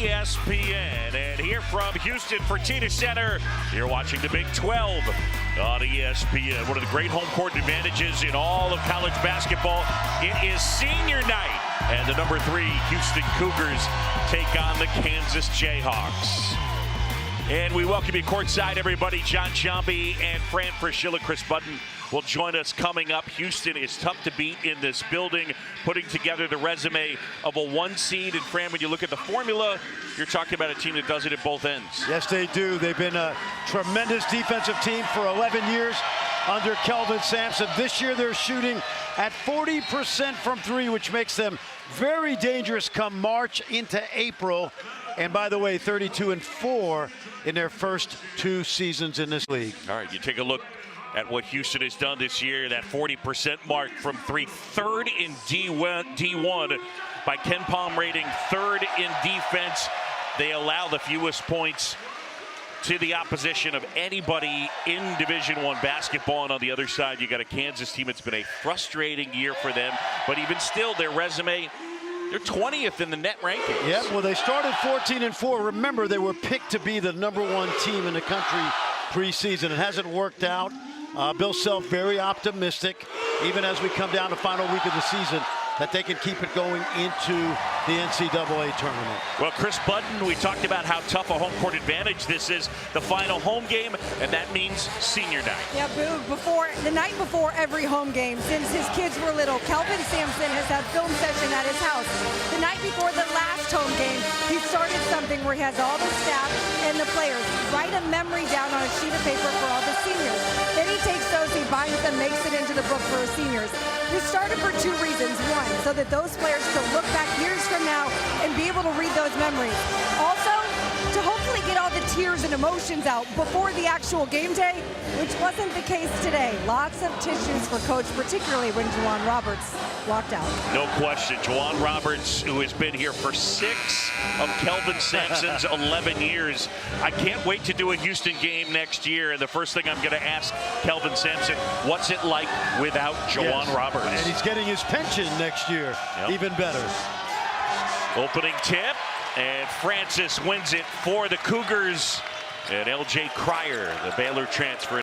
ESPN. And here from Houston Fertitta Center, you're watching the Big 12 on ESPN. One of the great home court advantages in all of college basketball. It is senior night, and the number 3 Houston Cougars take on the Kansas Jayhawks. And we welcome you courtside, everybody. John Giambi and Fran Fraschilla. Chris Button will join us coming up. Houston is tough to beat in this building, putting together the resume of a 1 seed. And Fran, when you look at the formula, you're talking about a team that does it at both ends. Yes, they do. They've been a tremendous defensive team for 11 years under Kelvin Sampson. This year they're shooting at 40% from 3, which makes them very dangerous come March into April. And by the way, 32-4 in their first 2 seasons in this league. All right, you take a look at what Houston has done this year, that 40% mark from 3, 3rd in D1 by Ken Palm rating, 3rd in defense. They allow the fewest points to the opposition of anybody in Division I basketball. And on the other side, you got a Kansas team. It's been a frustrating year for them, but even still, their resume, they're 20th in the net rankings. Yeah, well, they started 14-4. Remember, they were picked to be the number 1 team in the country preseason. It hasn't worked out. Bill Self very optimistic, even as we come down the final week of the season, that they can keep it going into the NCAA tournament. Well, Chris Button, we talked about how tough a home court advantage this is. The final home game, and that means senior night. Yeah, the night before every home game, since his kids were little, Kelvin Sampson has had film session at his house. The night before the last home game, he started something where he has all the staff and the players write a memory down on a sheet of paper for all the seniors. Then he takes those, he binds them, makes it into the book for his seniors. This started for 2 reasons. 1, so that those players could look back years from now and be able to read those memories. Also, to hopefully get all the tears and emotions out before the actual game day, which wasn't the case today. Lots of tissues for Coach, particularly when Juwan Roberts walked out. No question. Juwan Roberts, who has been here for 6 of Kelvin Sampson's 11 years. I can't wait to do a Houston game next year, and the first thing I'm going to ask Kelvin Sampson, what's it like without Juwan Roberts? And he's getting his pension next year. Yep. Even better. Opening tip, and Francis wins it for the Cougars. And L.J. Cryer, the Baylor transfer.